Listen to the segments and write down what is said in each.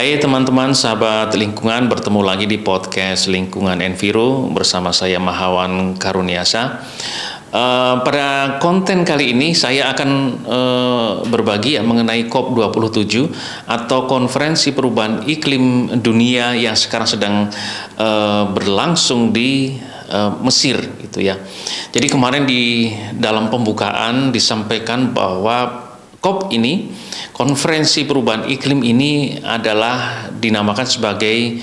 Hai teman-teman sahabat lingkungan, bertemu lagi di podcast Lingkungan Enviro bersama saya Mahawan Karuniasa. Pada konten kali ini saya akan berbagi mengenai COP27 atau Konferensi Perubahan Iklim Dunia yang sekarang sedang berlangsung di Mesir gitu ya. Jadi kemarin di dalam pembukaan disampaikan bahwa COP ini, Konferensi Perubahan Iklim ini adalah dinamakan sebagai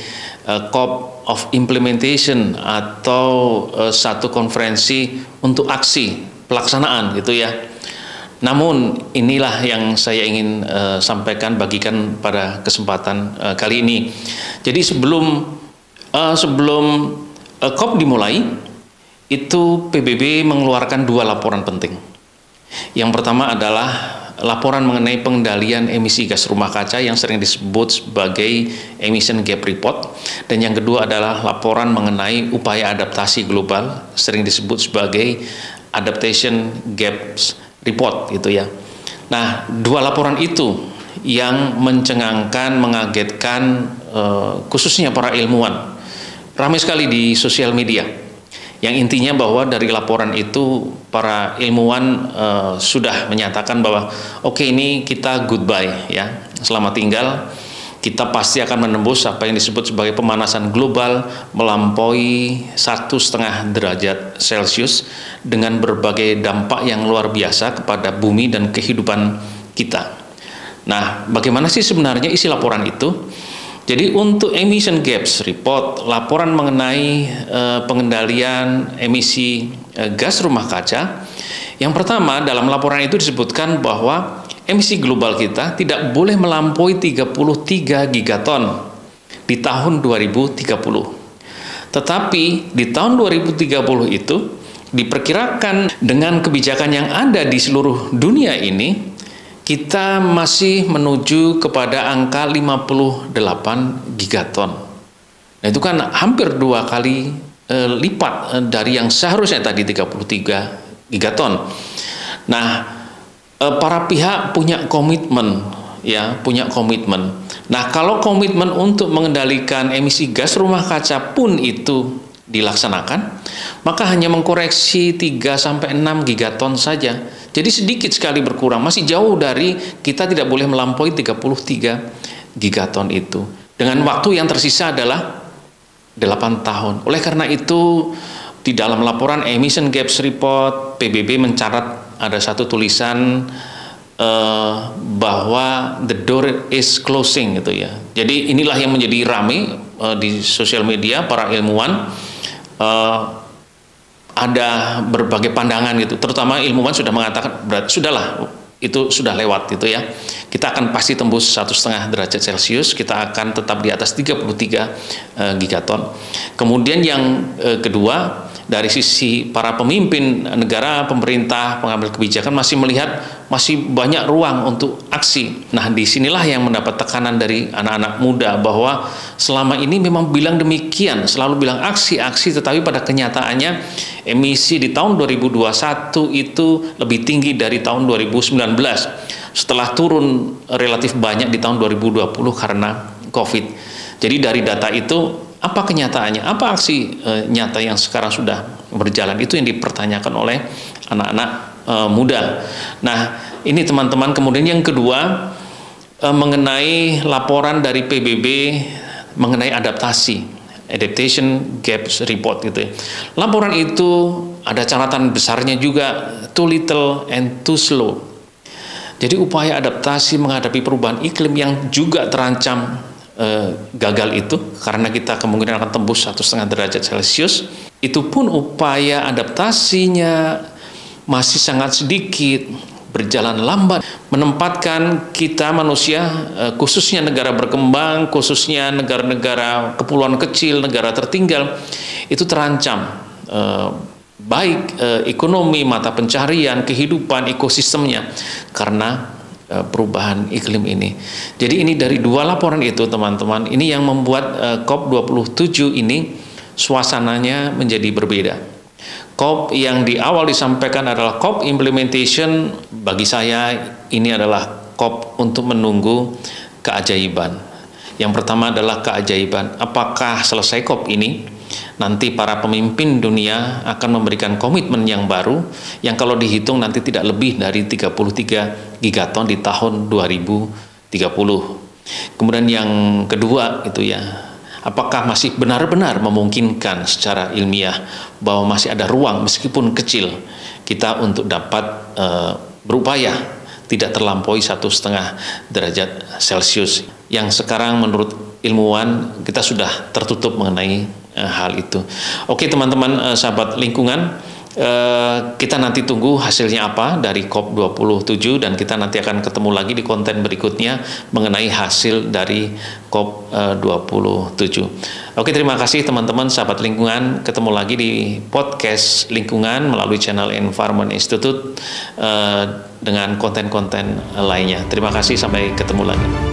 COP of Implementation atau satu konferensi untuk aksi pelaksanaan gitu ya. Namun inilah yang saya ingin bagikan pada kesempatan kali ini. Jadi sebelum COP dimulai, itu PBB mengeluarkan dua laporan penting. Yang pertama adalah laporan mengenai pengendalian emisi gas rumah kaca yang sering disebut sebagai Emission Gap Report, dan yang kedua adalah laporan mengenai upaya adaptasi global sering disebut sebagai Adaptation Gaps Report gitu ya. Nah, dua laporan itu yang mencengangkan, mengagetkan khususnya para ilmuwan. Ramai sekali di sosial media. Yang intinya bahwa dari laporan itu para ilmuwan sudah menyatakan bahwa oke, ini kita goodbye ya, selamat tinggal, kita pasti akan menembus apa yang disebut sebagai pemanasan global melampaui 1,5 derajat Celcius dengan berbagai dampak yang luar biasa kepada bumi dan kehidupan kita. Nah, bagaimana sih sebenarnya isi laporan itu? Jadi untuk Emission Gaps Report, laporan mengenai pengendalian emisi gas rumah kaca, yang pertama dalam laporan itu disebutkan bahwa emisi global kita tidak boleh melampaui 33 gigaton di tahun 2030. Tetapi di tahun 2030 itu diperkirakan dengan kebijakan yang ada di seluruh dunia ini, kita masih menuju kepada angka 58 gigaton. Nah, itu kan hampir 2 kali lipat dari yang seharusnya tadi 33 gigaton. Nah, para pihak punya komitmen ya, punya komitmen. Nah, kalau komitmen untuk mengendalikan emisi gas rumah kaca pun itu dilaksanakan, maka hanya mengkoreksi 3-6 gigaton saja. Jadi sedikit sekali berkurang, masih jauh dari kita tidak boleh melampaui 33 gigaton itu. Dengan waktu yang tersisa adalah 8 tahun. Oleh karena itu, di dalam laporan Emission Gaps Report, PBB mencatat ada satu tulisan bahwa the door is closing gitu ya. Jadi inilah yang menjadi ramai di sosial media, para ilmuwan. Ada berbagai pandangan gitu, terutama ilmuwan sudah mengatakan sudahlah, itu sudah lewat gitu ya, kita akan pasti tembus 1,5 derajat Celcius, kita akan tetap di atas 33 gigaton. Kemudian yang kedua, dari sisi para pemimpin negara, pemerintah, pengambil kebijakan masih melihat masih banyak ruang untuk aksi. Nah, disinilah yang mendapat tekanan dari anak-anak muda bahwa selama ini memang bilang demikian, selalu bilang aksi-aksi, tetapi pada kenyataannya emisi di tahun 2021 itu lebih tinggi dari tahun 2019 setelah turun relatif banyak di tahun 2020 karena COVID. Jadi dari data itu, apa kenyataannya? Apa aksi nyata yang sekarang sudah berjalan? Itu yang dipertanyakan oleh anak-anak muda. Nah, ini teman-teman. Kemudian yang kedua, mengenai laporan dari PBB mengenai adaptasi, Adaptation Gaps Report gitu ya. Laporan itu ada catatan besarnya juga, too little and too slow. Jadi upaya adaptasi menghadapi perubahan iklim yang juga terancam gagal itu, karena kita kemungkinan akan tembus 1,5 derajat Celcius, itu pun upaya adaptasinya masih sangat sedikit, berjalan lambat, menempatkan kita manusia, khususnya negara berkembang, khususnya negara-negara kepulauan kecil, negara tertinggal, itu terancam, baik ekonomi, mata pencaharian, kehidupan, ekosistemnya, karena perubahan iklim ini. Jadi ini dari dua laporan itu teman-teman, ini yang membuat COP27 ini suasananya menjadi berbeda. COP yang di awal disampaikan adalah COP Implementation, bagi saya ini adalah COP untuk menunggu keajaiban. Yang pertama adalah keajaiban. Apakah selesai COP ini, nanti para pemimpin dunia akan memberikan komitmen yang baru, yang kalau dihitung nanti tidak lebih dari 33 gigaton di tahun 2030. Kemudian yang kedua itu ya, apakah masih benar-benar memungkinkan secara ilmiah bahwa masih ada ruang meskipun kecil kita untuk dapat berupaya tidak terlampaui 1,5 derajat Celcius, yang sekarang menurut ilmuwan kita sudah tertutup mengenai hal itu. Oke teman-teman, sahabat lingkungan, kita nanti tunggu hasilnya apa dari COP27, dan kita nanti akan ketemu lagi di konten berikutnya mengenai hasil dari COP27. Oke, terima kasih teman-teman sahabat lingkungan, ketemu lagi di podcast lingkungan melalui channel Environment Institute dengan konten-konten lainnya. Terima kasih, sampai ketemu lagi.